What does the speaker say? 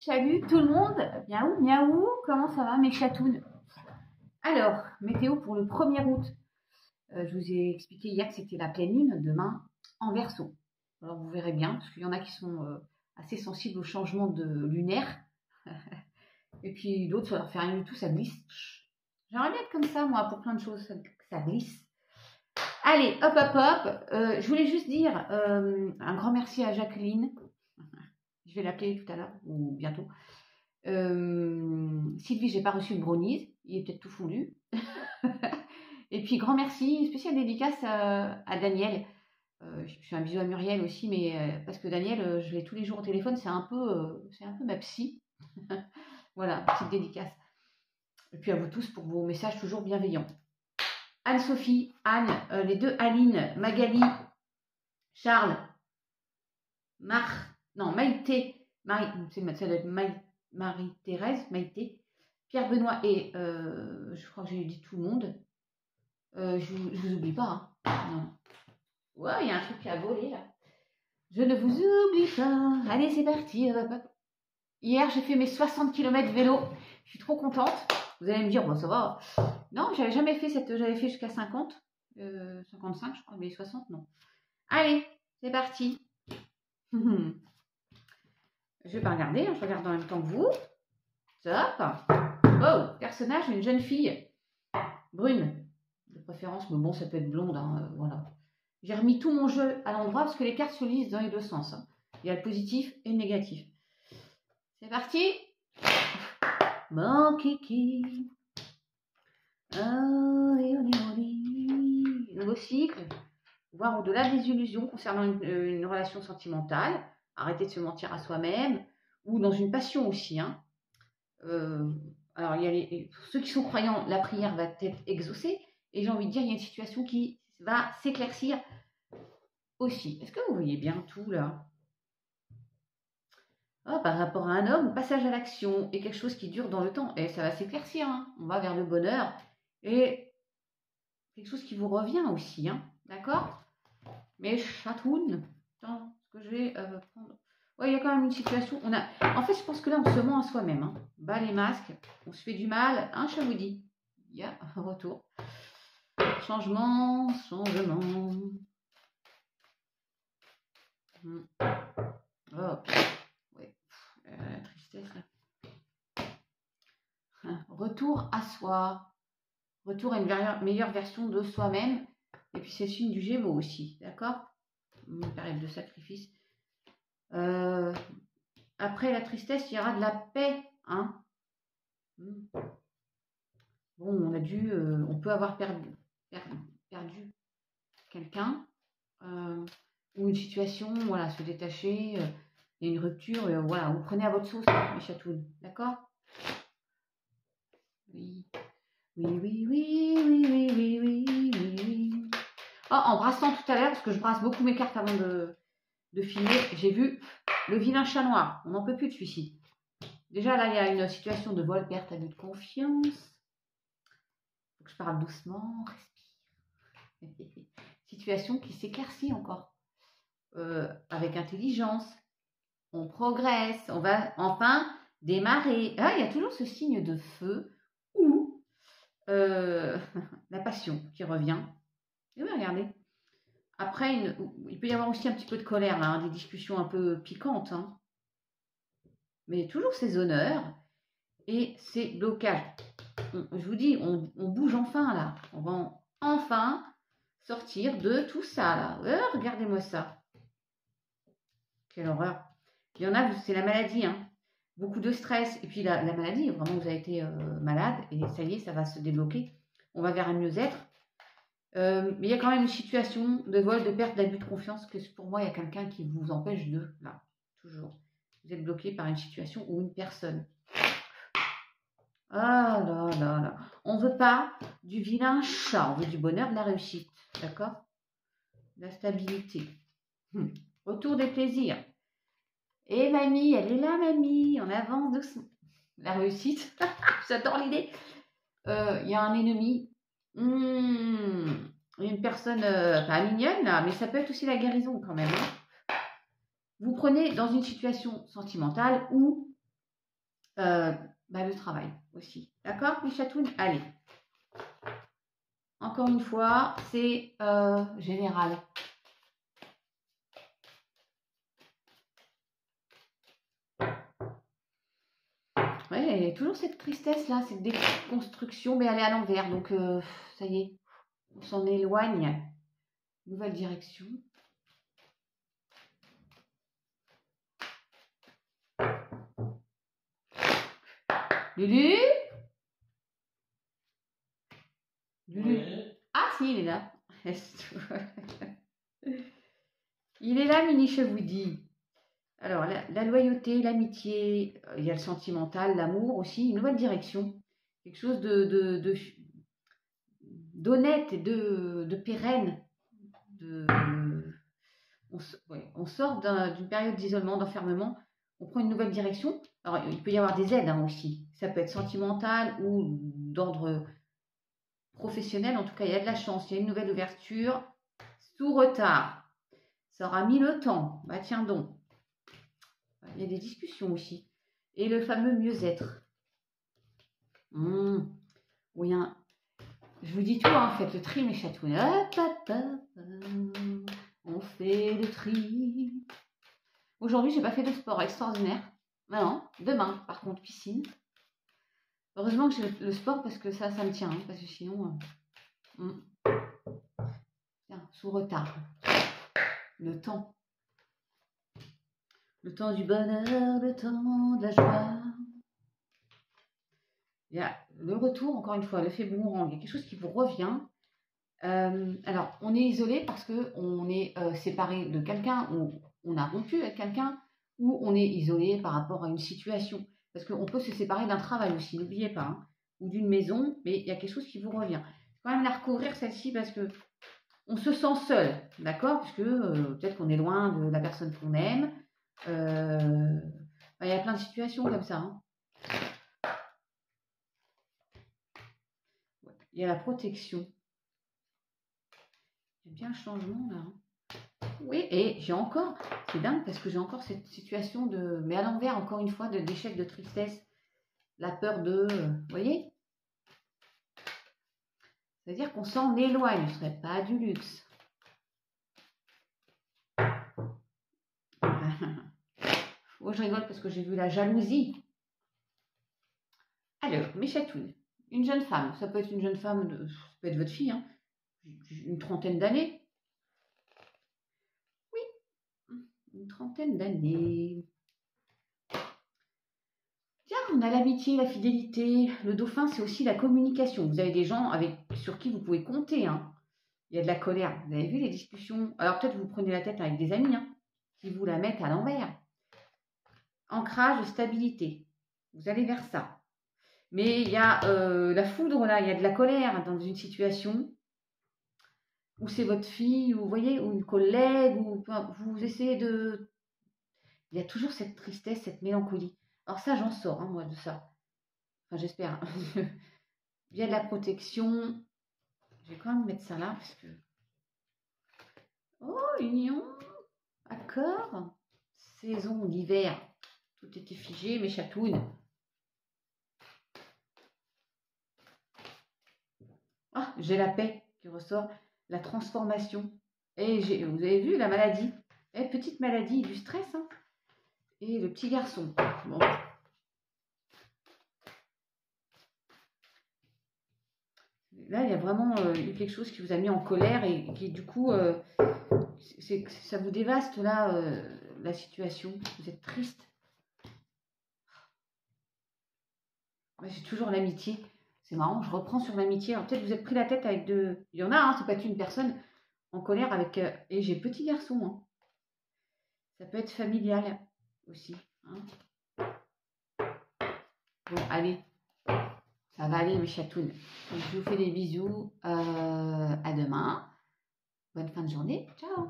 Salut tout le monde, miaou miaou, comment ça va mes chatounes? Alors, météo pour le 1er août. Je vous ai expliqué hier que c'était la pleine lune, demain en Verseau. Alors vous verrez bien, parce qu'il y en a qui sont assez sensibles au changement de lunaire. Et puis d'autres, ça leur fait rien du tout, ça glisse. J'aimerais bien être comme ça, moi, pour plein de choses, ça glisse. Allez, hop hop hop, je voulais juste dire un grand merci à Jacqueline. Je vais l'appeler tout à l'heure, ou bientôt. Sylvie, j'ai pas reçu de brownies, il est peut-être tout fondu. Et puis grand merci, spécial dédicace à Daniel. Je fais un bisou à Muriel aussi, mais parce que Daniel, je l'ai tous les jours au téléphone, c'est un peu ma psy. Voilà, petite dédicace. Et puis à vous tous pour vos messages toujours bienveillants. Anne-Sophie, Anne, les deux Aline, Magali, Charles, Maïté, ça doit être Marie-Thérèse, Maïté, Pierre-Benoît et je crois que j'ai dit tout le monde. Je vous oublie pas. Hein. Non. Ouais, il y a un truc qui a volé là. Je ne vous oublie pas. Allez, c'est parti. Hier, j'ai fait mes 60 km vélo. Je suis trop contente. Vous allez me dire, bon, ça va. Non, j'avais jamais fait j'avais fait jusqu'à 50. 55, je crois, mais 60, non. Allez, c'est parti. Je vais pas regarder, je regarde en même temps que vous. Top. Oh, personnage, une jeune fille. Brune. De préférence, mais bon, ça peut être blonde, hein, voilà. J'ai remis tout mon jeu à l'endroit parce que les cartes se lisent dans les deux sens. Hein. Il y a le positif et le négatif. C'est parti. Mon kiki. Nouveau cycle. Voir au-delà des illusions concernant une relation sentimentale. Arrêter de se mentir à soi-même. Ou dans une passion aussi. Hein. Alors, pour ceux qui sont croyants, la prière va être exaucée. Et j'ai envie de dire, il y a une situation qui va s'éclaircir aussi. Est-ce que vous voyez bien tout là? Par rapport à un homme, passage à l'action et quelque chose qui dure dans le temps. Et ça va s'éclaircir. Hein. On va vers le bonheur. Et quelque chose qui vous revient aussi. Hein. D'accord? Mais chatoune. Attends, ce que je vais prendre. Ouais, il y a quand même une situation. En fait, je pense que là, on se ment à soi-même. Hein. Bas les masques. On se fait du mal. Un chamoudi. Il y a un retour. Changement. Oh, ouais. Tristesse là. Retour à soi. Retour à une meilleure version de soi-même. Et puis c'est le signe du Gémeaux aussi. D'accord? Une période de sacrifice. Après la tristesse, il y aura de la paix. Hein. Bon, on peut avoir perdu quelqu'un. Ou une situation, voilà, se détacher, il y a une rupture, voilà, vous prenez à votre sauce, mes chatounes, d'accord? Oui. Oh, en brassant tout à l'heure, parce que je brasse beaucoup mes cartes avant de finir, j'ai vu le vilain chat noir, on n'en peut plus de celui-ci. Déjà, là, il y a une situation de vol, perte, abus de confiance. Faut que je parle doucement, respire. Situation qui s'éclaircit encore. Avec intelligence, on progresse, on va enfin démarrer. Ah, il y a toujours ce signe de feu ou la passion qui revient. Et oui, regardez. Après, il peut y avoir aussi un petit peu de colère, là, hein, des discussions un peu piquantes. Hein. Mais toujours ces honneurs et ces blocages. Je vous dis, on bouge enfin là. On va enfin sortir de tout ça là. Regardez-moi ça. Quelle horreur. Il y en a, c'est la maladie. Hein. Beaucoup de stress. Et puis la maladie, vraiment, vous avez été malade. Et ça y est, ça va se débloquer. On va vers un mieux-être. Mais il y a quand même une situation de vol, de perte, d'abus de confiance. Que pour moi, il y a quelqu'un qui vous empêche de, là, toujours. Vous êtes bloqué par une situation ou une personne. Ah là là là. On ne veut pas du vilain chat. On veut du bonheur, de la réussite. D'accord? La stabilité. Retour des plaisirs. Et mamie, elle est là, mamie. On avance doucement. La réussite. J'adore l'idée. Il y a un ennemi. Une personne pas mignonne, là, mais ça peut être aussi la guérison quand même. Hein. Vous prenez dans une situation sentimentale où le travail aussi. D'accord, mes chatounes? Allez. Encore une fois, c'est général. Ouais, il y a toujours cette tristesse-là, cette déconstruction, mais elle est à l'envers. Donc, ça y est, on s'en éloigne. Nouvelle direction. Lulu? Lulu? Oui. Ah si, il est là. Il est là, Mini, je vous dis. Alors, la loyauté, l'amitié, il y a le sentimental, l'amour aussi, une nouvelle direction. Quelque chose d'honnête et de pérenne. On sort d'une période d'isolement, d'enfermement, on prend une nouvelle direction. Alors, il peut y avoir des aides aussi. Ça peut être sentimental ou d'ordre professionnel. En tout cas, il y a de la chance. Il y a une nouvelle ouverture sous retard. Ça aura mis le temps. Bah tiens donc. Il y a des discussions aussi. Et le fameux mieux-être. Oui, hein. Je vous dis tout, hein. Faites le tri, mes chatounes. Hop, hop, hop. On fait le tri. Aujourd'hui, j'ai pas fait de sport extraordinaire. Non, demain, par contre, piscine. Heureusement que j'ai le sport parce que ça me tient. Hein, parce que sinon... Tiens, sous retard. Le temps. Le temps du bonheur, le temps de la joie. Il y a le retour, encore une fois, l'effet boomerang. Il y a quelque chose qui vous revient. Alors, on est isolé parce qu'on est séparé de quelqu'un, ou on a rompu avec quelqu'un, ou on est isolé par rapport à une situation. Parce qu'on peut se séparer d'un travail aussi, n'oubliez pas, hein, ou d'une maison, mais il y a quelque chose qui vous revient. Il faut quand même la recouvrir, celle-ci, parce que on se sent seul, d'accord? Parce que peut-être qu'on est loin de la personne qu'on aime. Il y a plein de situations comme ça. Hein. Il y a la protection. J'aime bien le changement, là. Hein. Oui, et j'ai encore, c'est dingue parce que j'ai encore cette situation de, mais à l'envers, encore une fois, d'échec, de tristesse, la peur de, vous voyez? C'est-à-dire qu'on s'en éloigne, ce ne serait pas du luxe. Moi, je rigole parce que j'ai vu la jalousie. Alors, mes chatouilles, une jeune femme, ça peut être une jeune femme, ça peut être votre fille, hein, une trentaine d'années. Oui, une trentaine d'années. Tiens, on a l'amitié, la fidélité. Le dauphin, c'est aussi la communication. Vous avez des gens sur qui vous pouvez compter. Hein. Il y a de la colère. Vous avez vu les discussions? Alors peut-être vous prenez la tête avec des amis hein, qui vous la mettent à l'envers. Ancrage, stabilité. Vous allez vers ça. Mais il y a la foudre là, il y a de la colère dans une situation où c'est votre fille, ou vous voyez, ou une collègue, ou vous essayez de... Il y a toujours cette tristesse, cette mélancolie. Alors ça, j'en sors, hein, moi, de ça. Enfin, j'espère. Il y a de la protection. Je vais quand même mettre ça là, parce que... Oh, union. Accord. Saison d'hiver. Tout était figé, mes chatounes. Ah, j'ai la paix qui ressort. La transformation. Et vous avez vu la maladie. Petite maladie du stress. Hein. Et le petit garçon. Bon. Là, il y a vraiment eu quelque chose qui vous a mis en colère et qui, du coup, ça vous dévaste, là, la situation. Vous êtes triste. Ouais, j'ai toujours l'amitié. C'est marrant, je reprends sur l'amitié. Alors, peut-être vous êtes pris la tête avec deux... Il y en a, hein, c'est pas une personne en colère avec... Et j'ai petit garçon. Hein. Ça peut être familial aussi. Hein. Bon, allez. Ça va aller, mes chatounes. Donc, je vous fais des bisous. À demain. Bonne fin de journée. Ciao.